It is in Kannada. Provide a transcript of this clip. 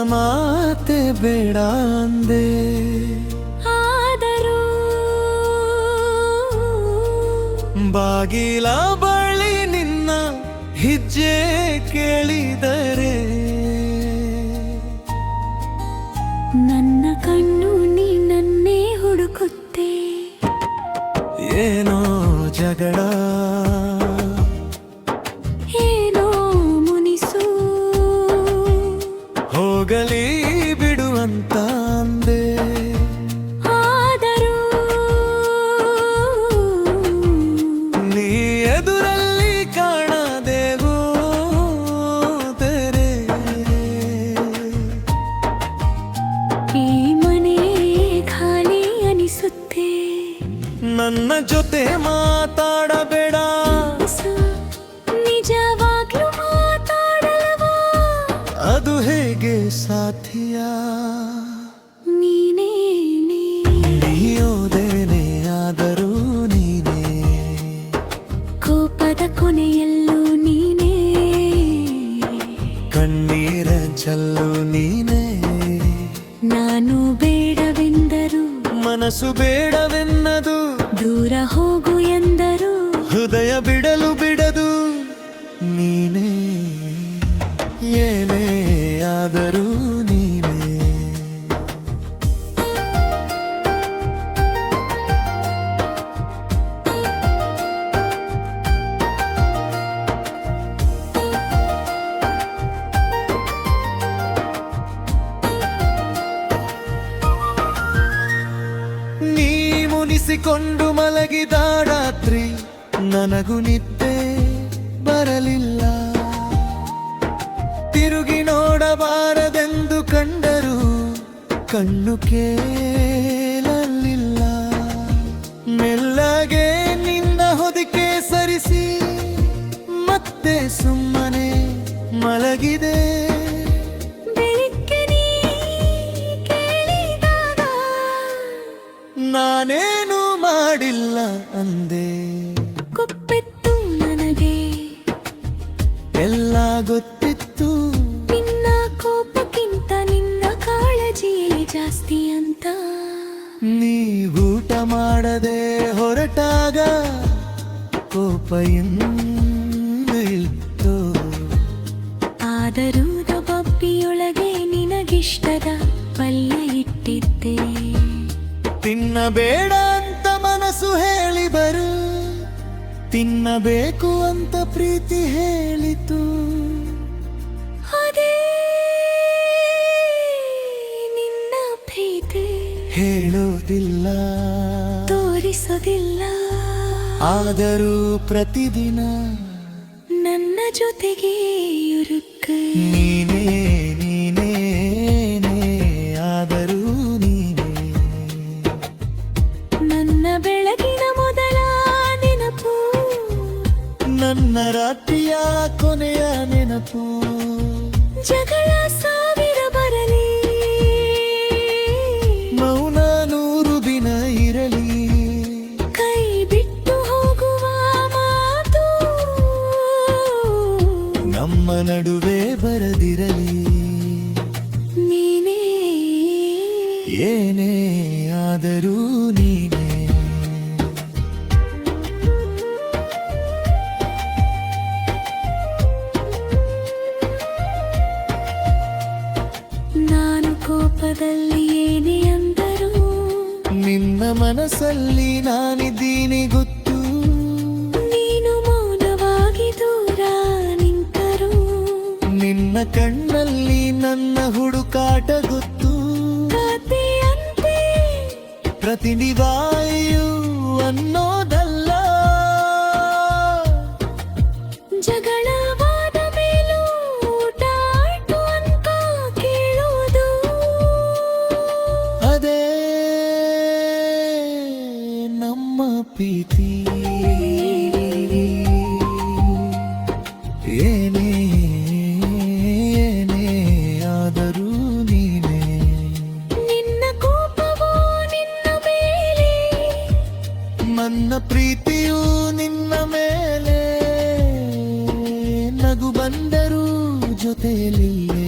ಮಾತೆ ಬೇಡ ಅಂದೆ, ಆದರೂ ಬಾಗಿಲ ಬಳಿ ನಿನ್ನ ಹೆಜ್ಜೆ ಕೇಳಿದರೆ ನನ್ನ ಕಣ್ಣು ನೀನನ್ನೇ ಹುಡುಕುತ್ತೆ. ಏನೋ ಜಗಳ, ಏನೋ ಮುನಿಸು, ಹೋಗಲಿ ಬಿಡುವಂತ ಅಂದೆ, ಆದರೂ ನೀ ಎದುರಲ್ಲಿ ಕಾಣದೆ ಹೋದರೆ ಈ ಮನೆ ಖಾಲಿ ಅನಿಸುತ್ತೆ. ನನ್ನ ಜೊತೆ ಮಾತಾಡಬೇಡ, ನಿಜವಾಗ್ಲೂ ಮಾತಾಡಲ್ವಾ? ಅದು ಹೇಗೆ ಸಾಧ್ಯ? ನೀನೇ ನೀಯೋದೇನೆ ಆದರೂ ನೀನೇ, ಕೋಪದ ಕೊನೆಯಲ್ಲೂ ನೀನೇ, ಕಣ್ಣೀರ ಜಲ್ಲು ನೀನೇ, ನಾನು ಬೇಡವೆಂದರು ಮನಸ್ಸು ಬೇಡವೆನ್ನದು, ದೂರ ಹೋಗು ಎಂದರು ಹೃದಯ ಬಿಡಲು ಬಿಡದು ನೀನೇ, ಏನೇ ಆದರೂ ನೀನೇ. ನೀ ಮುನಿಸಿಕೊಂಡು ಮಲಗಿದ ರಾತ್ರಿ ನನಗೂ ನಿದ್ದೆ ಬರಲಿಲ್ಲ, ತಿರುಗಿ ನೋಡಬಾರದೆಂದು ಕಂಡರೂ ಕಣ್ಣು ಕೇಳಲಿಲ್ಲ. ಮೆಲ್ಲಗೆ ನಿನ್ನ ಹೊದಿಕೆ ಸರಿಸಿ ಮತ್ತೆ ಸುಮ್ಮನೆ ಮಲಗಿದೆ. ಬೆಳಿಗ್ಗೆ ನೀ ಕೇಳಿದಾಗ ನಾನೇನು ಮಾಡಿಲ್ಲ ಅಂದೆ, ಕೊಪ್ಪೆತ್ತು ನನಗೆ, ಎಲ್ಲ ಗೊತ್ತಿತ್ತು. ನಿನ್ನ ಕೋಪಕ್ಕಿಂತ ನಿನ್ನ ಕಾಳಜಿ ಜಾಸ್ತಿ ಅಂತ. ನೀ ಊಟ ಮಾಡದೆ ಹೊರಟಾಗ ಕೋಪ ಇತ್ತು, ಆದರೂ ಬಬ್ಬಿಯೊಳಗೆ ನಿನಗಿಷ್ಟದ ಪಲ್ಯ ಇಟ್ಟಿದ್ದೆ. ತಿನ್ನಬೇಡ ಅಂತ ಮನಸ್ಸು ಹೇಳಿ ಬರು, ತಿನ್ನಬೇಕು ಅಂತ ಪ್ರೀತಿ ಹೇಳಿತು. ಅದೇ ನಿನ್ನ ಪ್ರೀತಿ ಹೇಳೋದಿಲ್ಲ, ತೋರಿಸೋದಿಲ್ಲ, ಆದರೂ ಪ್ರತಿದಿನ ನನ್ನ ಜೊತೆಗೆ ಇರುಕ್ಕ. ನೀನೇ ನೀನೇ ಆದರೂ ನೀನೇ, ನನ್ನ ಬೆಳಗಿನ ಮೊದಲ ನೆನಪು, ನನ್ನ ರಾತ್ರಿಯ ಕೊನೆಯ ನೆನಪು. ಜಗಳ ಸಾವಿರ ಬರಲಿ, ಮೌನ ನೂರು ದಿನ ಇರಲಿ, ಕೈ ಬಿಟ್ಟು ಹೋಗುವ ಮಾತು ನಮ್ಮ ನಡುವೆ ಬರದಿರಲಿ. ನೀನೇ ಏನೇ ಆದರೂ ನೀನೇ, ನಾನು ಕೋಪದಲ್ಲಿ ಏನೇ ಅಂದರು ನಿನ್ನ ಮನಸ್ಸಲ್ಲಿ ನಾನಿದ್ದೀನಿ ಗೊತ್ತು. ನೀನು ಮೌನವಾಗಿ ದೂರ ನಿಂತರು ನಿನ್ನ ಕಣ್ಣಲ್ಲಿ ನನ್ನ ಹುಡುಕಾಟ ಗೊತ್ತು. ಕಥೆಯಂತೆ ಪ್ರತಿ ನಿವಾಯು ಅನ್ನೋದಲ್ಲ, ಜಗಳವಾದ ಮೇಲೂ ಊಟ ಆಯ್ತು ಅಂತ ಕೇಳೋದು. ಅದೇ ನಮ್ಮ ಪ್ರೀತಿ. ಏನೇ ಏನೇ ಆದರೂ ನೀನೇ, ನಿನ್ನ ಕೋಪವೋ ನಿನ್ನ ಮೇಲೆ, ನನ್ನ ಪ್ರೀತಿಯು ನಿನ್ನ ಮೇಲೆ, ನಗು ಬಂದರೂ ಜೊತೆಯಲಿಲ್ಲ.